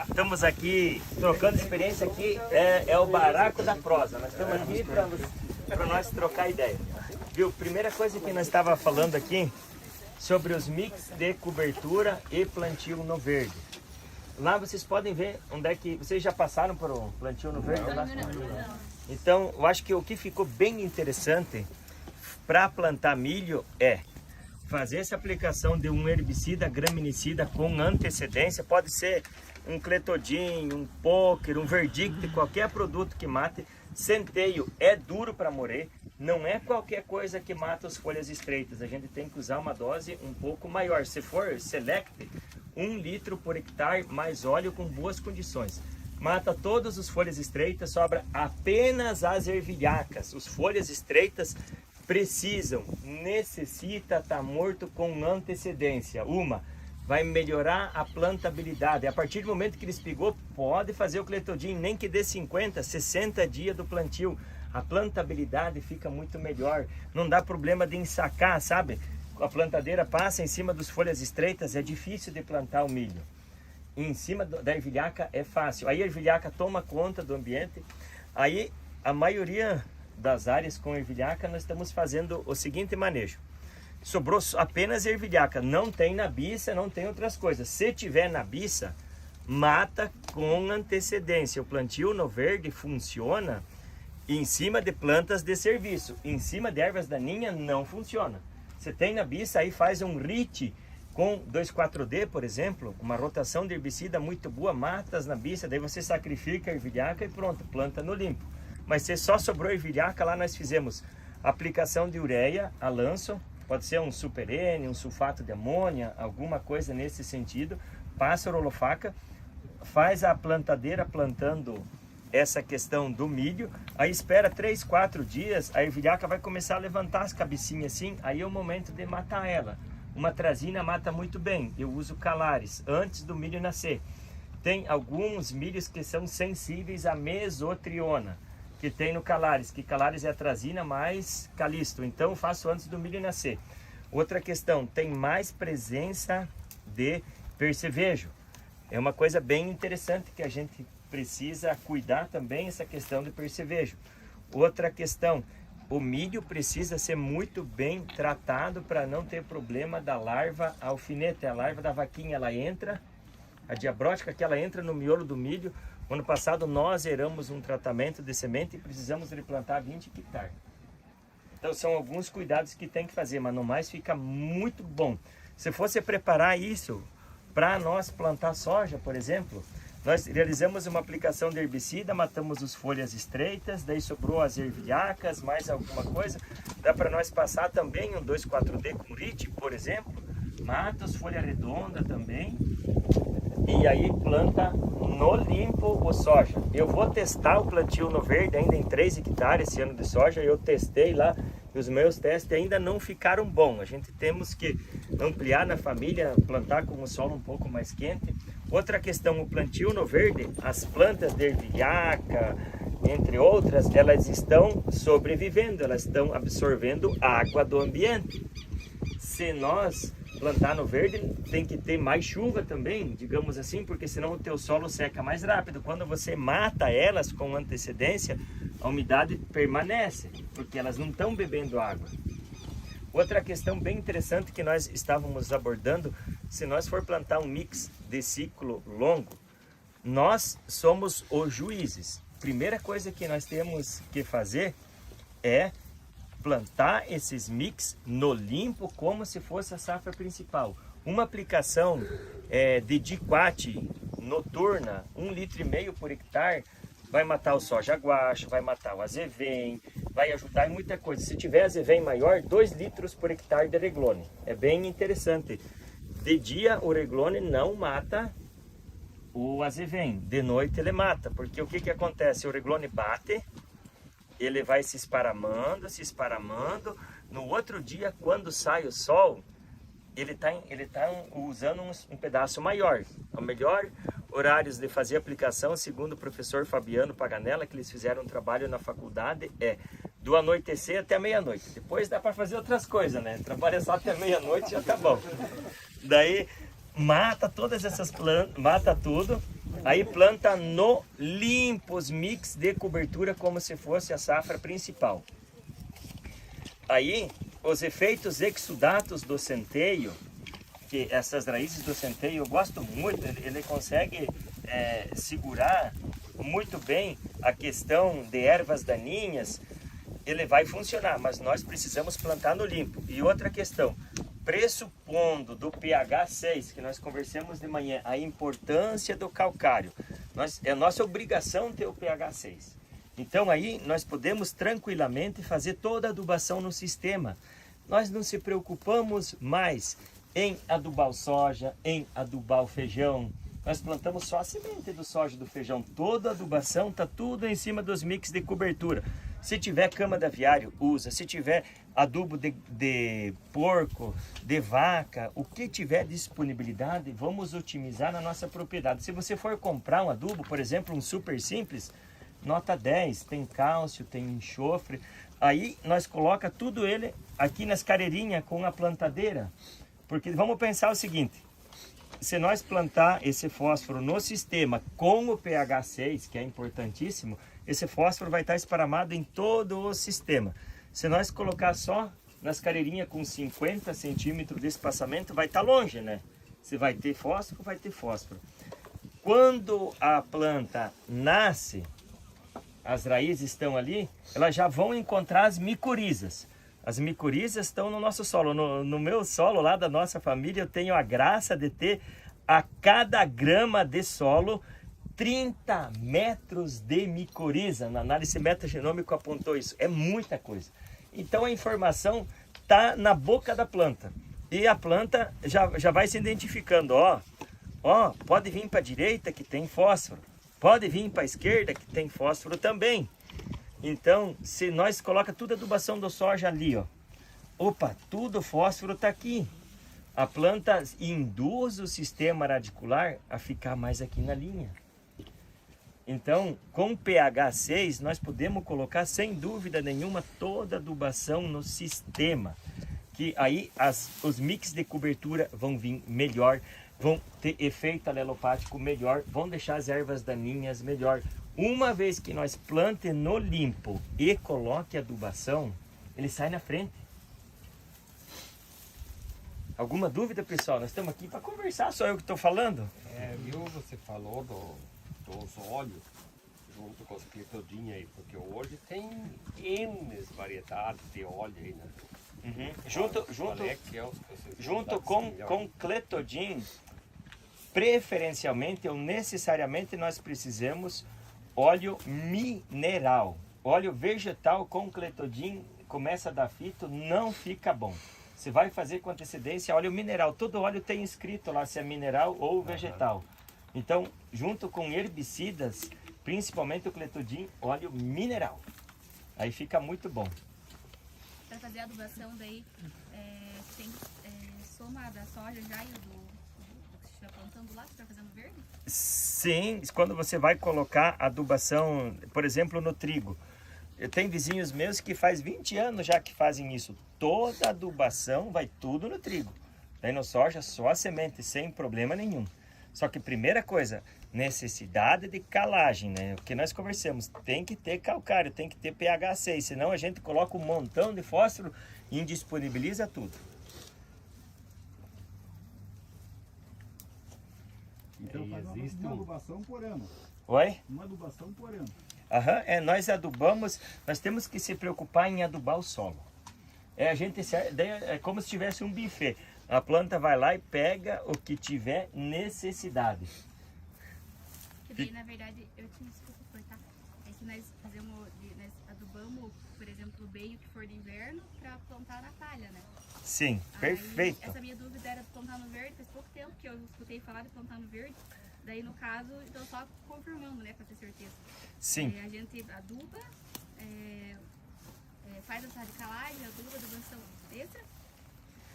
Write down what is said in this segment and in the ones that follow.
Estamos aqui trocando experiência aqui, é o baraco da prosa. Nós estamos aqui para nós trocar ideia. Viu? Primeira coisa que nós estava falando aqui sobre os mix de cobertura e plantio no verde. Lá vocês podem ver onde é que vocês já passaram por um plantio no verde. Então, eu acho que o que ficou bem interessante para plantar milho é fazer essa aplicação de um herbicida graminicida com antecedência. Pode ser um cletodin, um poker, um verdict, qualquer produto que mate. Centeio é duro para morrer, não é qualquer coisa que mata as folhas estreitas. A gente tem que usar uma dose um pouco maior. Se for select, 1 litro por hectare, mais óleo com boas condições. Mata todas as folhas estreitas, sobra apenas as ervilhacas. Os folhas estreitas necessita estar morto com antecedência. Vai melhorar a plantabilidade. A partir do momento que ele espigou, pode fazer o cletodin, nem que dê 50, 60 dias do plantio. A plantabilidade fica muito melhor. Não dá problema de ensacar, sabe? A plantadeira passa em cima das folhas estreitas, é difícil de plantar o milho. Em cima da ervilhaca é fácil. Aí a ervilhaca toma conta do ambiente. Aí a maioria das áreas com ervilhaca nós estamos fazendo o seguinte manejo. Sobrou apenas ervilhaca, não tem nabiça, não tem outras coisas. Se tiver nabiça, mata com antecedência. O plantio no verde funciona em cima de plantas de serviço. Em cima de ervas daninhas não funciona. Você tem nabiça, aí faz um RIT com 2,4-D, por exemplo, uma rotação de herbicida muito boa, mata as nabiças, daí você sacrifica a ervilhaca e pronto, planta no limpo. Mas se só sobrou ervilhaca, lá nós fizemos aplicação de ureia a lanço, pode ser um super N, um sulfato de amônia, alguma coisa nesse sentido, passa a rolofaca, faz a plantadeira plantando essa questão do milho, aí espera 3, 4 dias, a ervilhaca vai começar a levantar as cabecinhas assim, aí é o momento de matar ela. Uma trazina mata muito bem, eu uso calares antes do milho nascer. Tem alguns milhos que são sensíveis à mesotriona, que tem no calares, que calares é a trazina mais calisto, então faço antes do milho nascer. Outra questão, tem mais presença de percevejo. É uma coisa bem interessante que a gente precisa cuidar também, essa questão de percevejo. Outra questão, o milho precisa ser muito bem tratado para não ter problema da larva alfinete. A larva da vaquinha, ela entra, a diabrótica que ela entra no miolo do milho. Ano passado nós eramos um tratamento de semente e precisamos replantar 20 hectares. Então são alguns cuidados que tem que fazer, mas no mais fica muito bom. Se fosse preparar isso para nós plantar soja, por exemplo, nós realizamos uma aplicação de herbicida, matamos as folhas estreitas, daí sobrou as ervilhacas, mais alguma coisa. Dá para nós passar também um 2,4-D com RIT, por exemplo. Mata as folhas redondas também. E aí planta no limpo o soja. Eu vou testar o plantio no verde ainda em 3 hectares esse ano de soja. Eu testei lá e os meus testes ainda não ficaram bons. A gente temos que ampliar na família, plantar com o solo um pouco mais quente. Outra questão, o plantio no verde, as plantas de ervilhaca, entre outras, elas estão sobrevivendo, elas estão absorvendo água do ambiente. Se nós plantar no verde, tem que ter mais chuva também, digamos assim, porque senão o teu solo seca mais rápido. Quando você mata elas com antecedência, a umidade permanece, porque elas não estão bebendo água. Outra questão bem interessante que nós estávamos abordando, se nós for plantar um mix de ciclo longo, nós somos os juízes. Primeira coisa que nós temos que fazer é plantar esses mix no limpo como se fosse a safra principal. Uma aplicação de diquat noturna, 1,5 litro por hectare, vai matar o soja guacho, vai matar o azevém, vai ajudar em muita coisa. Se tiver azevém maior, 2 litros por hectare de reglone. É bem interessante. De dia o reglone não mata o azevém, de noite ele mata, porque o que acontece? O reglone bate, ele vai se esparamando, no outro dia quando sai o sol, ele tá usando um pedaço maior. O melhor horários de fazer aplicação, segundo o professor Fabiano Paganella, que eles fizeram um trabalho na faculdade, é do anoitecer até meia-noite. Depois dá para fazer outras coisas, né? Trabalha só até meia-noite e já tá bom. Daí, mata todas essas plantas, mata tudo. Aí planta no limpo os mix de cobertura como se fosse a safra principal. Aí os efeitos exudatos do centeio, que essas raízes do centeio eu gosto muito, ele consegue segurar muito bem a questão de ervas daninhas, ele vai funcionar, mas nós precisamos plantar no limpo. E outra questão, pressupondo do pH 6, que nós conversamos de manhã, a importância do calcário, é nossa obrigação ter o pH 6. Então aí nós podemos tranquilamente fazer toda a adubação no sistema. Nós não se preocupamos mais em adubar o soja, em adubar o feijão. Nós plantamos só a semente do soja e do feijão. Toda a adubação está tudo em cima dos mix de cobertura. Se tiver cama de aviário, usa. Se tiver adubo de porco, de vaca, o que tiver disponibilidade, vamos otimizar na nossa propriedade. Se você for comprar um adubo, por exemplo, um super simples, nota 10, tem cálcio, tem enxofre. Aí nós coloca tudo ele aqui nas carreirinhas com a plantadeira. Porque vamos pensar o seguinte, se nós plantar esse fósforo no sistema com o pH 6, que é importantíssimo, esse fósforo vai estar esparramado em todo o sistema. Se nós colocar só nas carreirinhas com 50 centímetros de espaçamento, vai estar longe, né? Se vai ter fósforo, vai ter fósforo. Quando a planta nasce, as raízes estão ali, elas já vão encontrar as micorizas. As micorizas estão no nosso solo. No meu solo lá da nossa família, eu tenho a graça de ter a cada grama de solo 30 metros de micoriza. Na análise metagenômica apontou isso. É muita coisa. Então a informação está na boca da planta. E a planta já vai se identificando. Ó, pode vir para a direita que tem fósforo. Pode vir para a esquerda que tem fósforo também. Então, se nós coloca toda a adubação do soja ali, ó. Opa, tudo fósforo está aqui. A planta induz o sistema radicular a ficar mais aqui na linha. Então, com pH 6, nós podemos colocar, sem dúvida nenhuma, toda a adubação no sistema. Que aí os mix de cobertura vão vir melhor, vão ter efeito alelopático melhor, vão deixar as ervas daninhas melhor. Uma vez que nós plante no limpo e coloque adubação, ele sai na frente. Alguma dúvida, pessoal? Nós estamos aqui para conversar, só eu que estou falando. Viu, você falou dos óleos junto com os cletodinhas aí, porque hoje tem N variedades de óleo aí, né? Junto com cletodin, preferencialmente ou necessariamente nós precisamos óleo mineral. Óleo vegetal com cletodin começa a dar fito, não fica bom. Você vai fazer com antecedência óleo mineral. Todo óleo tem escrito lá se é mineral ou vegetal. Então, junto com herbicidas, principalmente o cletodin, óleo mineral. Aí fica muito bom. Para fazer a adubação daí, tem soma da soja já e do que você estiver plantando lá, que você está fazendo verde? Sim, quando você vai colocar adubação, por exemplo, no trigo. Eu tenho vizinhos meus que faz 20 anos já que fazem isso. Toda a adubação vai tudo no trigo. Daí no soja só a semente, sem problema nenhum. Só que primeira coisa, necessidade de calagem, né? O que nós conversamos, tem que ter calcário, tem que ter pH 6, senão a gente coloca um montão de fósforo e indisponibiliza tudo. Então faz uma adubação por ano. Oi? Uma adubação por ano. Aham, nós adubamos, nós temos que se preocupar em adubar o solo. É como se tivesse um buffet. A planta vai lá e pega o que tiver necessidade. Daí, na verdade, eu tinha desculpa cortar. É que nós adubamos, por exemplo, o beio que for de inverno para plantar na palha, né? Sim, perfeito. Essa minha dúvida era de plantar no verde, faz pouco tempo que eu escutei falar de plantar no verde. Daí, no caso, então só confirmando, né, para ter certeza. Sim. A gente aduba, faz essa recalagem, adubação extra.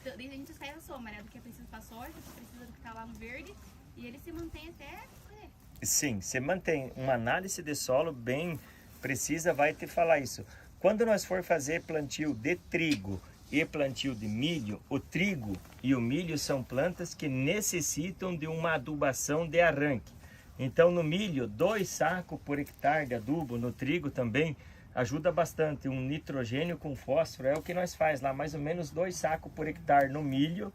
Daí a gente sai da soma, né, do que é preciso para soja, do que precisa do que está lá no verde, e ele se mantém até colher. Sim, você mantém uma análise de solo bem precisa, vai te falar isso. Quando nós for fazer plantio de trigo e plantio de milho, o trigo e o milho são plantas que necessitam de uma adubação de arranque. Então no milho, 2 sacos por hectare de adubo, no trigo também ajuda bastante. Um nitrogênio com fósforo é o que nós faz lá, mais ou menos 2 sacos por hectare no milho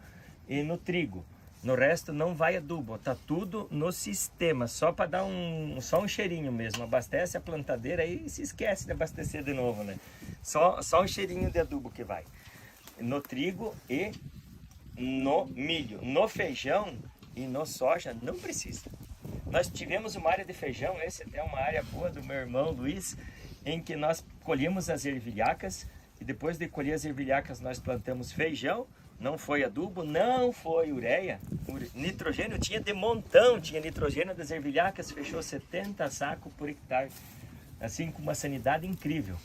e no trigo. No resto não vai adubo, tá tudo no sistema, só para dar só um cheirinho mesmo. Abastece a plantadeira e se esquece de abastecer de novo, né? Só um cheirinho de adubo que vai. No trigo e no milho. No feijão e no soja não precisa. Nós tivemos uma área de feijão, essa é uma área boa do meu irmão Luiz, em que nós colhemos as ervilhacas e depois de colher as ervilhacas nós plantamos feijão. Não foi adubo, não foi ureia. O nitrogênio tinha de montão, tinha nitrogênio das ervilhacas, fechou 70 sacos por hectare. Assim, com uma sanidade incrível.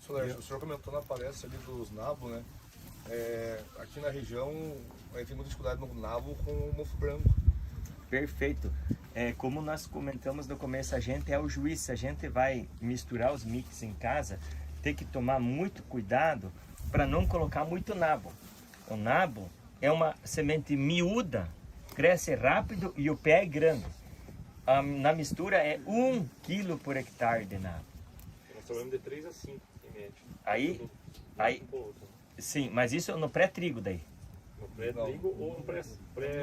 O senhor comentou na palestra ali dos nabos, né? Aqui na região a gente tem muita dificuldade no nabo com o mofo branco. Perfeito. Como nós comentamos no começo, a gente é o juiz. Se a gente vai misturar os mix em casa, tem que tomar muito cuidado para não colocar muito nabo. O nabo é uma semente miúda, cresce rápido e o pé é grande. Na mistura é 1 kg por hectare de nabo. Nós trabalhamos de 3 a 5 em média. Aí sim, mas isso no pré-trigo daí. No pré-trigo ou no pré...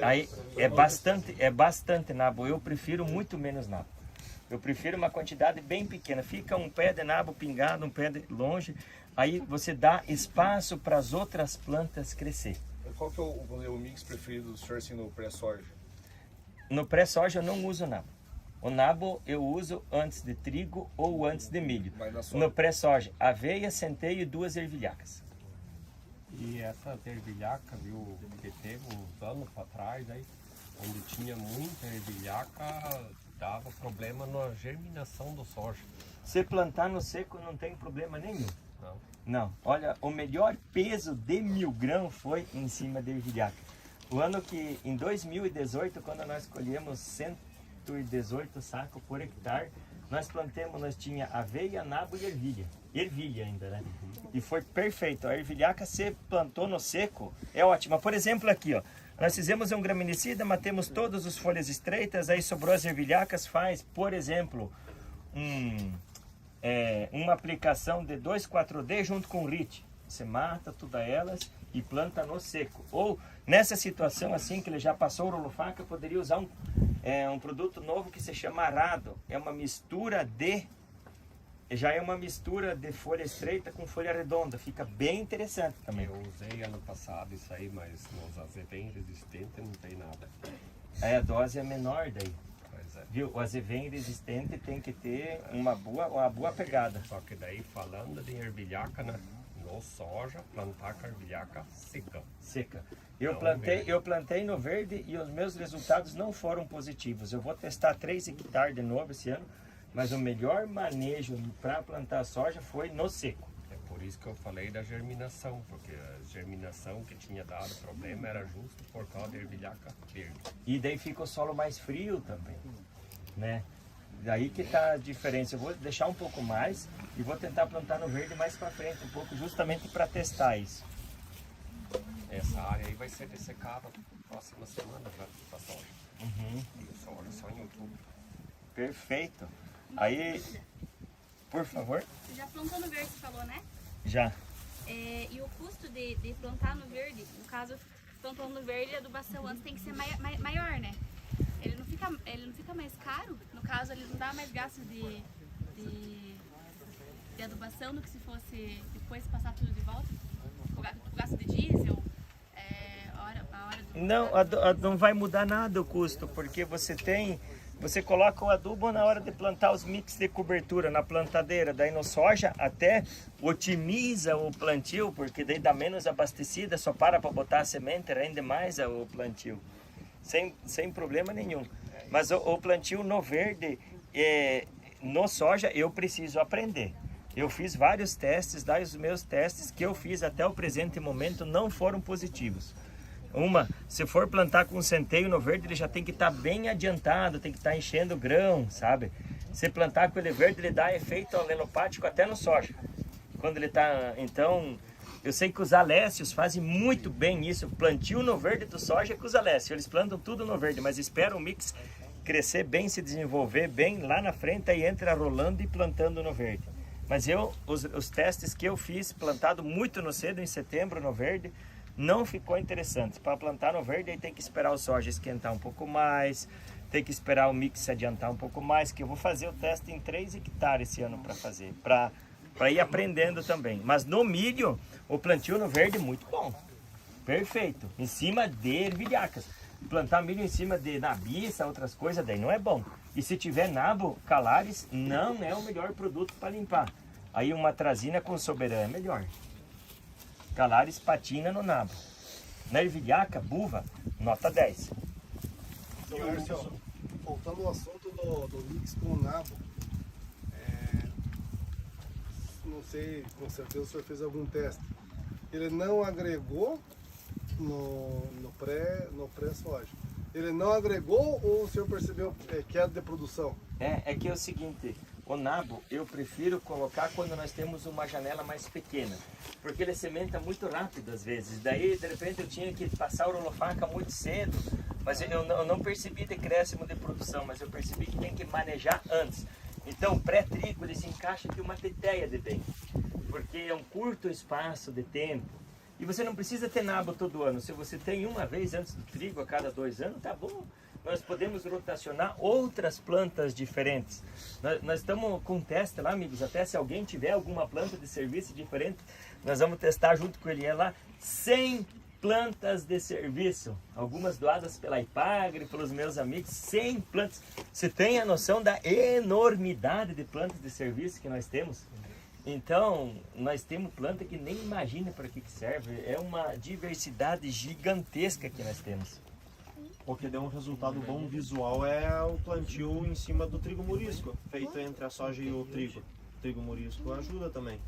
Aí é bastante nabo. Eu prefiro muito menos nabo. Eu prefiro uma quantidade bem pequena. Fica um pé de nabo pingado, um pé de longe. Aí você dá espaço para as outras plantas crescer. Qual que é o mix preferido do senhor assim, no pré-soja? No pré-soja eu não uso nabo. O nabo eu uso antes de trigo ou antes de milho. No pré-soja, aveia, centeio e 2 ervilhacas. E essa ervilhaca, viu, que teve uns anos para trás, aí, onde tinha muita ervilhaca, dava problema na germinação do soja. Se plantar no seco não tem problema nenhum. Não. Olha, o melhor peso de 1000 grãos foi em cima da ervilhaca. O ano que, em 2018, quando nós colhemos 118 sacos por hectare, nós tinha aveia, nabo e ervilha. Ervilha ainda, né? E foi perfeito. A ervilhaca se plantou no seco, é ótima. Por exemplo, aqui, ó, nós fizemos um graminicida, matemos todas as folhas estreitas, aí sobrou as ervilhacas, faz, por exemplo, uma aplicação de 2,4-D junto com o RIT. Você mata todas elas e planta no seco. Ou nessa situação assim que ele já passou o rolofaca, poderia usar um produto novo que se chama arado. É uma mistura de folha estreita com folha redonda. Fica bem interessante também. Eu usei ano passado isso aí, mas nos azevém resistente não tem nada. Aí a dose é menor daí. Pois é. Viu? O azevém resistente tem que ter uma boa pegada. Só que daí falando de ervilhaca, né? No soja, plantar com ervilhaca seca. Eu plantei no verde e os meus resultados não foram positivos. Eu vou testar 3 hectares de novo esse ano, mas o melhor manejo para plantar soja foi no seco. É por isso que eu falei da germinação, porque a germinação que tinha dado problema era justo por causa da ervilhaca verde. E daí fica o solo mais frio também, né? Daí que tá a diferença. Eu vou deixar um pouco mais e vou tentar plantar no verde mais para frente um pouco, justamente para testar isso. Essa área aí vai ser dessecada próxima semana para soja. E o soja só em outubro. Perfeito. Aí, por favor. Você já plantou no verde, você falou, né? Já. E o custo de plantar no verde, no caso, plantando no verde, a adubação antes tem que ser maior, né? Ele não fica mais caro? No caso, ele não dá mais gasto de adubação do que se fosse depois passar tudo de volta? O gasto de diesel, a hora do... Não, não vai mudar nada o custo, porque você coloca o adubo na hora de plantar os mix de cobertura na plantadeira. Daí no soja até otimiza o plantio, porque daí dá menos abastecida, só para botar a semente, rende mais o plantio. Sem problema nenhum. Mas o plantio no verde, no soja, eu preciso aprender. Eu fiz vários testes, daí os meus testes que eu fiz até o presente momento não foram positivos. Se for plantar com centeio no verde, ele já tem que estar bem adiantado, tem que estar enchendo grão, sabe? Se plantar com ele verde, ele dá efeito alelopático até no soja. quando ele está, então, eu sei que os alécios fazem muito bem isso, plantio no verde do soja com os alécios, eles plantam tudo no verde, mas esperam o mix crescer bem, se desenvolver bem lá na frente, aí entra rolando e plantando no verde. Mas os testes que eu fiz, plantado muito no cedo, em setembro, no verde, não ficou interessante. Para plantar no verde, aí tem que esperar o soja esquentar um pouco mais, tem que esperar o mix se adiantar um pouco mais, que eu vou fazer o teste em 3 hectares esse ano para fazer, para ir aprendendo também. Mas no milho, o plantio no verde, muito bom. Perfeito. Em cima de ervilhacas. Plantar milho em cima de nabiça, outras coisas, daí não é bom. E se tiver nabo, calares, não é o melhor produto para limpar. Aí uma atrazina com soberã é melhor. Calares patina no nabo. Na ervilhaca, buva, nota 10. Então, Márcio, voltando ao assunto do mix com o nabo, não sei, com certeza o senhor fez algum teste. Ele não agregou no pré-soja. Ele não agregou ou o senhor percebeu queda de produção? É que é o seguinte, o nabo eu prefiro colocar quando nós temos uma janela mais pequena, porque ele sementa muito rápido às vezes, daí de repente eu tinha que passar o rolofaca muito cedo, mas eu não percebi decréscimo de produção, mas eu percebi que tem que manejar antes. Então pré-trigo ele se encaixa aqui uma teteia de bem, porque é um curto espaço de tempo. E você não precisa ter nabo todo ano. Se você tem uma vez antes do trigo a cada 2 anos, tá bom. Nós podemos rotacionar outras plantas diferentes. Nós estamos com um teste lá, amigos. Até se alguém tiver alguma planta de serviço diferente, nós vamos testar junto com ele lá 100 plantas de serviço. Algumas doadas pela Ipagre, pelos meus amigos. 100 plantas. Você tem a noção da enormidade de plantas de serviço que nós temos? Então, nós temos planta que nem imagina para que serve. É uma diversidade gigantesca que nós temos. O que deu um resultado bom visual é o plantio em cima do trigo murisco, feito entre a soja e o trigo. O trigo murisco ajuda também.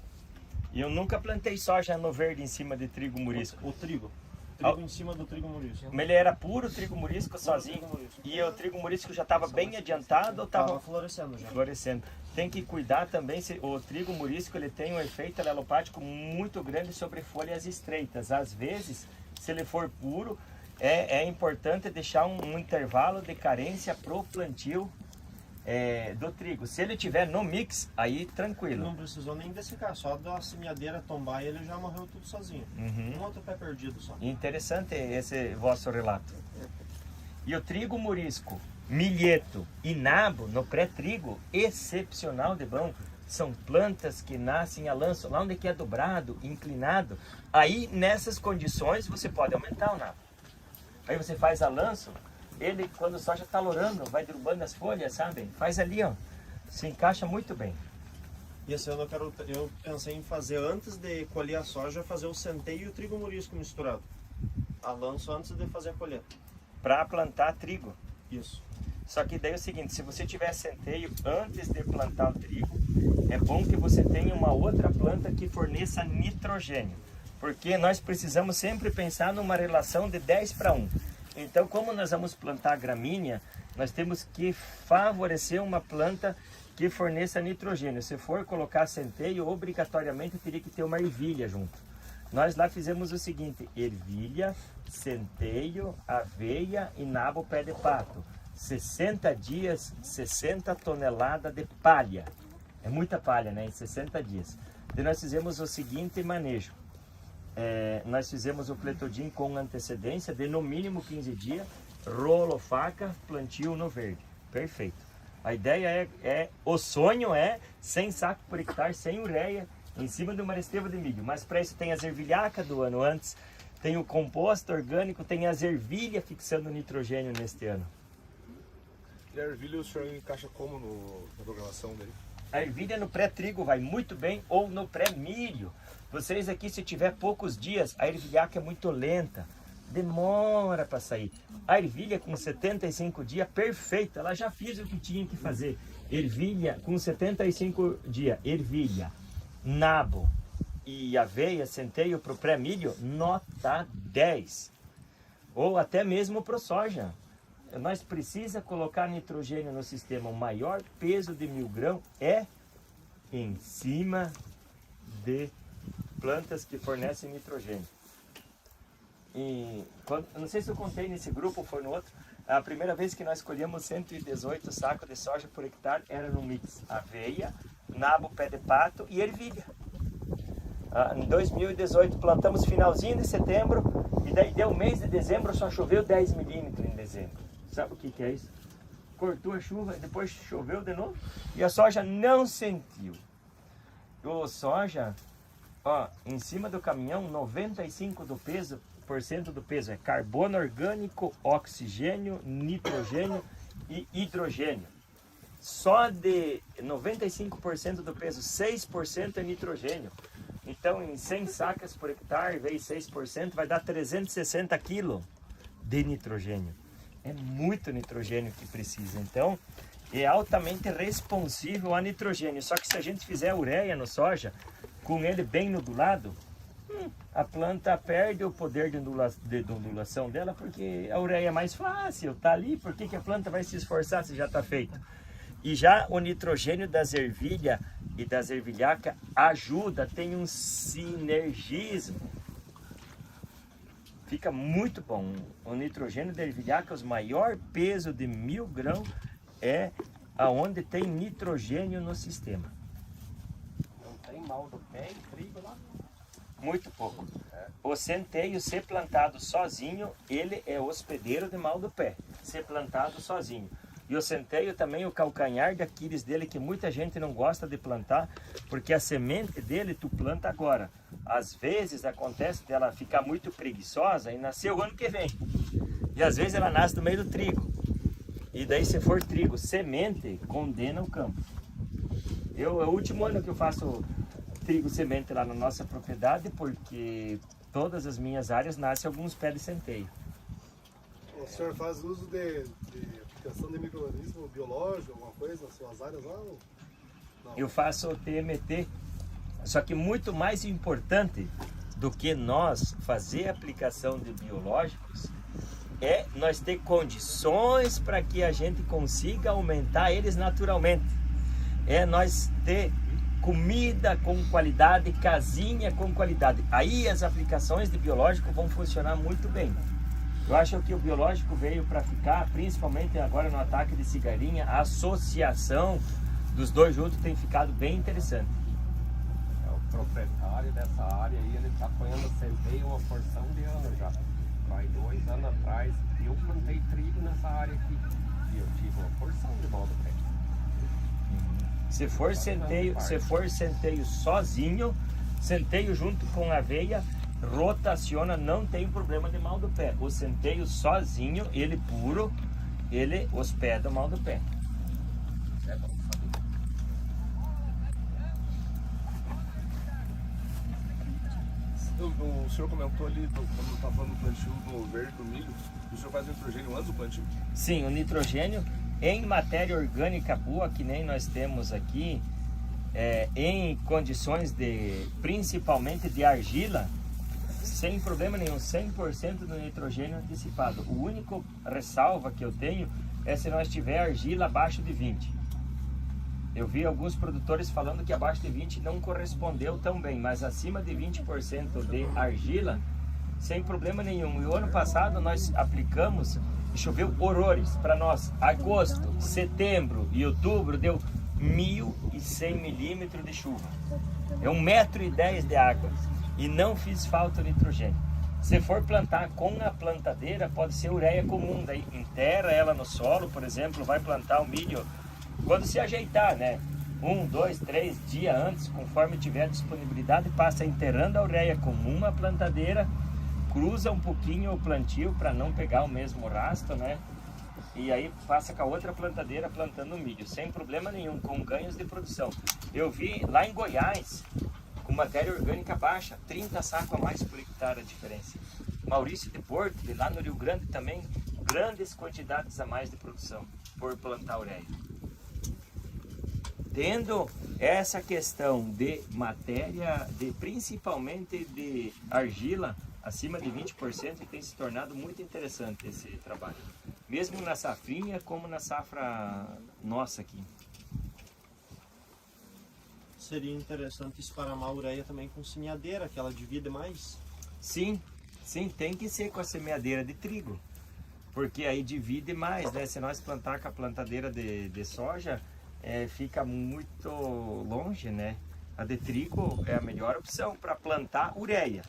E eu nunca plantei soja no verde em cima de trigo murisco. O trigo. Trigo em cima do trigo murisco. Ele era puro trigo murisco sozinho. Trigo murisco. E o trigo murisco já estava bem adiantado ou estava florescendo já? Florescendo. Tem que cuidar também, o trigo murisco ele tem um efeito alelopático muito grande sobre folhas estreitas. Às vezes, se ele for puro, é importante deixar um intervalo de carência pro plantio do trigo. Se ele tiver no mix, aí tranquilo. Não precisou nem dessecar, só da semeadeira tombar e ele já morreu tudo sozinho. Um outro pé perdido só. Interessante esse vosso relato. E o trigo murisco, milheto e nabo no pré-trigo, excepcional de bom. São plantas que nascem a lanço, lá onde que é dobrado, inclinado. Aí nessas condições você pode aumentar o nabo. Aí você faz a lanço, ele quando o soja está lourando, vai derrubando as folhas, sabe? Faz ali, ó, se encaixa muito bem. E esse ano eu pensei em fazer, antes de colher a soja, fazer o centeio e o trigo murisco misturado. A lanço antes de fazer a colheita. Para plantar trigo. Isso. Só que daí é o seguinte, se você tiver centeio antes de plantar o trigo, é bom que você tenha uma outra planta que forneça nitrogênio. Porque nós precisamos sempre pensar numa relação de 10:1. Então, como nós vamos plantar gramínea, nós temos que favorecer uma planta que forneça nitrogênio. Se for colocar centeio, obrigatoriamente teria que ter uma ervilha junto. Nós lá fizemos o seguinte, ervilha, centeio, aveia e nabo pé de pato. 60 dias, 60 toneladas de palha. É muita palha, né? Em 60 dias. E nós fizemos o seguinte manejo. Nós fizemos o cletodin com antecedência de no mínimo 15 dias, rolo faca, plantio no verde. Perfeito. A ideia o sonho é 100 sacos por hectare, sem ureia, em cima de uma esteva de milho. Mas para isso tem as ervilhacas do ano antes, tem o composto orgânico, tem as ervilhas fixando nitrogênio neste ano. E a ervilha o senhor encaixa como na programação dele? A ervilha no pré-trigo vai muito bem, ou no pré-milho. Vocês aqui, se tiver poucos dias, a ervilhaca é muito lenta, demora para sair. A ervilha com 75 dias, perfeita, ela já fez o que tinha que fazer. Ervilha com 75 dias, ervilha, nabo e aveia, centeio para o pré-milho, nota 10. Ou até mesmo para o soja. Nós precisamos colocar nitrogênio no sistema. O maior peso de 1000 grãos é em cima de plantas que fornecem nitrogênio. E eu não sei se eu contei nesse grupo ou foi no outro, a primeira vez que nós colhemos 118 sacos de soja por hectare era no mix aveia, nabo, pé de pato e ervilha. Em 2018 plantamos finalzinho de setembro e daí deu mês de dezembro, só choveu 10 milímetros em dezembro. Sabe o que é isso? Cortou a chuva, depois choveu de novo e a soja não sentiu. O soja, em cima do caminhão, 95% do peso é carbono orgânico, oxigênio, nitrogênio e hidrogênio. Só de 95% do peso, 6% é nitrogênio. Então, em 100 sacas por hectare, vezes 6%, vai dar 360 quilos de nitrogênio. É muito nitrogênio que precisa. Então, é altamente responsível a nitrogênio. Só que se a gente fizer ureia no soja, com ele bem nodulado, a planta perde o poder de ondulação dela, porque a ureia é mais fácil, tá ali. Por que a planta vai se esforçar se já está feito? E já o nitrogênio das ervilhas e das ervilhacas ajuda, tem um sinergismo. Fica muito bom. O nitrogênio da ervilhaca, o maior peso de 1000 grãos é aonde tem nitrogênio no sistema. Não tem mal do pé e trigo lá? Muito pouco. O centeio ser plantado sozinho, ele é hospedeiro de mal do pé. Ser plantado sozinho. E o centeio também, o calcanhar de Aquiles dele, que muita gente não gosta de plantar, porque a semente dele tu planta agora. Às vezes acontece dela ficar muito preguiçosa e nascer o ano que vem. E às vezes ela nasce no meio do trigo. E daí se for trigo semente, condena o campo. É o último ano que eu faço trigo semente lá na nossa propriedade, porque todas as minhas áreas nascem alguns pés de centeio. O senhor faz uso de aplicação de micro-organismo biológico, alguma coisa nas suas áreas lá? Ou não? Eu faço o TMT, só que muito mais importante do que nós fazer aplicação de biológicos é nós ter condições para que a gente consiga aumentar eles naturalmente. É nós ter comida com qualidade, casinha com qualidade. Aí as aplicações de biológico vão funcionar muito bem. Eu acho que o biológico veio para ficar, principalmente agora no ataque de cigarinha, a associação dos dois juntos tem ficado bem interessante. O proprietário dessa área aí, ele está apanhando centeio uma porção de anos já. Vai 2 anos atrás, eu plantei trigo nessa área aqui e eu tive uma porção de mal do pé. Se for centeio sozinho, centeio junto com aveia, rotaciona, não tem problema de mal do pé. O centeio sozinho, ele puro, ele hospeda o mal do pé. O senhor comentou ali, quando está falando do plantio do verde do milho, o senhor faz nitrogênio antes do plantio? Sim, o nitrogênio em matéria orgânica boa, que nem nós temos aqui, em condições de, principalmente de argila, sem problema nenhum, 100% do nitrogênio antecipado. O único ressalva que eu tenho é se nós tiver argila abaixo de 20. Eu vi alguns produtores falando que abaixo de 20 não correspondeu tão bem, mas acima de 20% de argila, sem problema nenhum. E o ano passado nós aplicamos e choveu horrores para nós. Agosto, setembro e outubro deu 1.100 milímetros de chuva. É 1,10 m de água. E não fiz falta de nitrogênio. Se for plantar com a plantadeira, pode ser ureia comum. Daí enterra ela no solo, por exemplo, vai plantar o milho quando se ajeitar, né? 1, 2, 3 dias antes, conforme tiver disponibilidade, passa enterrando a ureia comum na plantadeira, cruza um pouquinho o plantio para não pegar o mesmo rasto, né? E aí passa com a outra plantadeira plantando o milho, sem problema nenhum, com ganhos de produção. Eu vi lá em Goiás, com matéria orgânica baixa, 30 sacos a mais por hectare a diferença. Maurício de Porto, de lá no Rio Grande também, grandes quantidades a mais de produção por plantar ureia. Tendo essa questão de matéria, principalmente de argila, acima de 20%, tem se tornado muito interessante esse trabalho. Mesmo na safrinha, como na safra nossa aqui. seria interessante esparramar a ureia também com semeadeira, que ela divide mais. Sim, sim, tem que ser com a semeadeira de trigo. Porque aí divide mais, né? Se nós plantar com a plantadeira de soja, fica muito longe, né? A de trigo é a melhor opção para plantar ureia.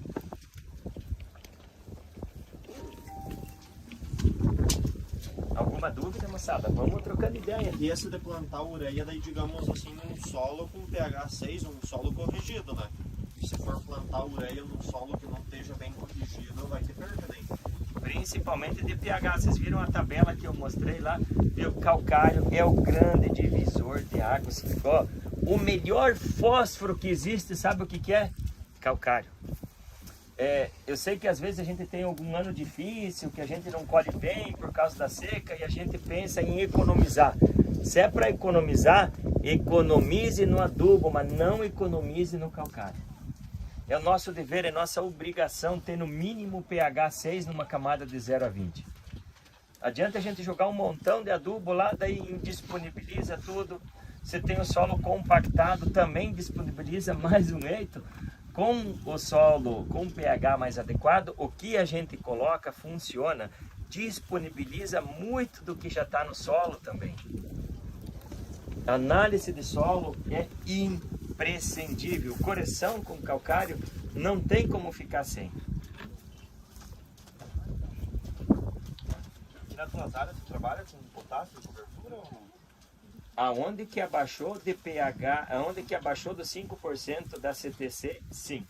Alguma dúvida, moçada? Vamos trocando ideia. E esse de plantar ureia, daí digamos assim, num solo com pH 6, um solo corrigido, né? E se for plantar ureia num solo que não esteja bem corrigido, vai ter perda daí. Principalmente de pH. Vocês viram a tabela que eu mostrei lá? O calcário é o grande divisor de águas. Ó, o melhor fósforo que existe, sabe o que é? Calcário. Eu sei que às vezes a gente tem algum ano difícil, que a gente não colhe bem por causa da seca e a gente pensa em economizar. Se é para economizar, economize no adubo, mas não economize no calcário. É o nosso dever, é nossa obrigação ter no mínimo pH 6 numa camada de 0 a 20. Adianta a gente jogar um montão de adubo lá, daí indisponibiliza tudo. Você tem o solo compactado, também disponibiliza mais um eito. Com o solo com pH mais adequado, o que a gente coloca funciona, disponibiliza muito do que já está no solo também. A análise de solo é imprescindível. Correção com calcário não tem como ficar sem. E nas tuas áreas você trabalha com potássio e cobertura? Ou... Aonde que abaixou de pH, aonde que abaixou dos 5% da CTC, sim.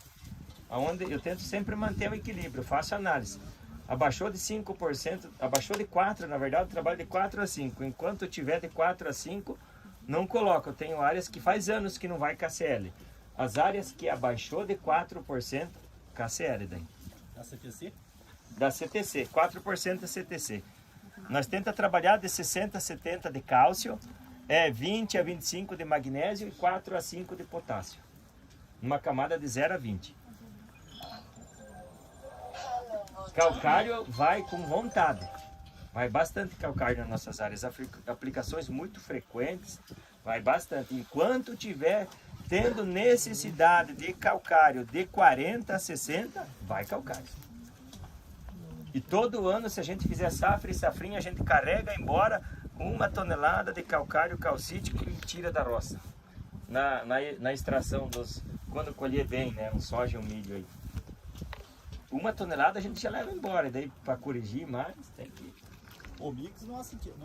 Aonde eu tento sempre manter o equilíbrio, faço análise. Abaixou de 5%, abaixou de 4%, na verdade eu trabalho de 4 a 5%. Enquanto eu tiver de 4 a 5%, não coloco. Eu tenho áreas que faz anos que não vai KCl. As áreas que abaixou de 4%, KCl daí. Da CTC? Da CTC, 4% da CTC. Nós tentamos trabalhar de 60 a 70 de cálcio, 20 a 25 de magnésio e 4 a 5 de potássio. Numa camada de 0 a 20. Calcário vai com vontade. Vai bastante calcário nas nossas áreas. Aplicações muito frequentes. Vai bastante. Enquanto tiver tendo necessidade de calcário de 40 a 60, vai calcário. E todo ano, se a gente fizer safra e safrinha, a gente carrega embora 1 tonelada de calcário calcítico e tira da roça. Na extração dos... Quando colher bem, né? Um soja e um milho aí. 1 tonelada a gente já leva embora. E daí para corrigir mais, tem que... O mix não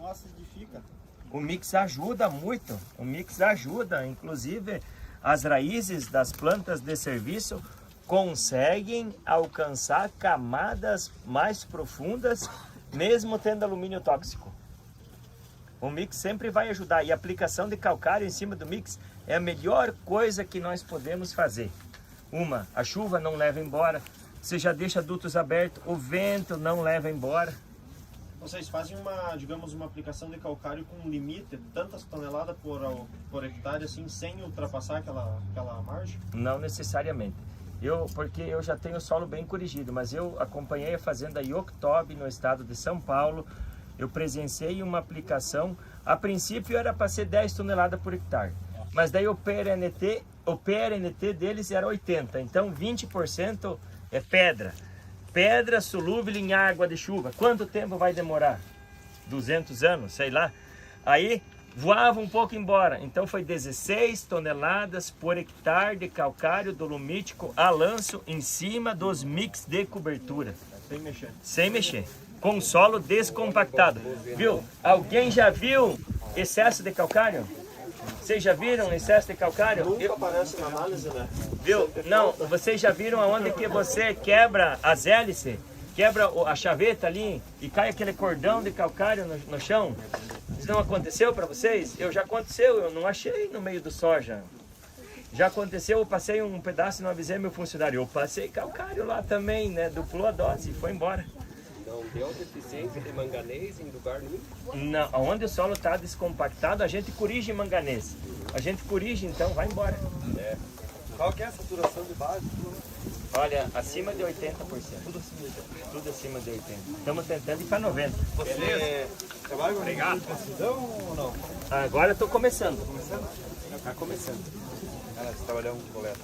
acidifica. O mix ajuda muito. O mix ajuda. Inclusive, as raízes das plantas de serviço conseguem alcançar camadas mais profundas, mesmo tendo alumínio tóxico. O mix sempre vai ajudar. E a aplicação de calcário em cima do mix é a melhor coisa que nós podemos fazer. A chuva não leva embora. Você já deixa dutos abertos, o vento não leva embora. Vocês fazem uma aplicação de calcário com um limite, tantas toneladas por hectare, assim, sem ultrapassar aquela margem? Não necessariamente. Porque eu já tenho o solo bem corrigido, mas eu acompanhei a fazenda Ioctob no estado de São Paulo. Eu presenciei uma aplicação, a princípio era para ser 10 toneladas por hectare, mas daí o PRNT deles era 80, então 20% é pedra. Pedra solúvel em água de chuva. Quanto tempo vai demorar? 200 anos, sei lá. Aí voava um pouco embora. Então foi 16 toneladas por hectare de calcário dolomítico a lanço em cima dos mix de cobertura. Sem mexer. Sem mexer. Com solo descompactado. Viu? Alguém já viu excesso de calcário? Vocês já viram excesso de calcário? Nunca aparece na análise, né? Viu? Não, vocês já viram aonde que você quebra as hélices, quebra a chaveta ali e cai aquele cordão de calcário no chão? Isso não aconteceu para vocês? Já aconteceu, eu não achei no meio do soja. Já aconteceu, eu passei um pedaço e não avisei meu funcionário. Eu passei calcário lá também, né? Duplou a dose e foi embora. Não deu deficiência de manganês em lugar nenhum? Não, onde o solo está descompactado, a gente corrige manganês. A gente corrige, então vai embora. Qual que é a saturação de base? Olha, acima de 80%. Tudo acima de 80%. Estamos tentando ir para 90%. Você trabalha com precisão ou não? Agora eu estou começando. Está começando. Nós trabalhamos com coleta.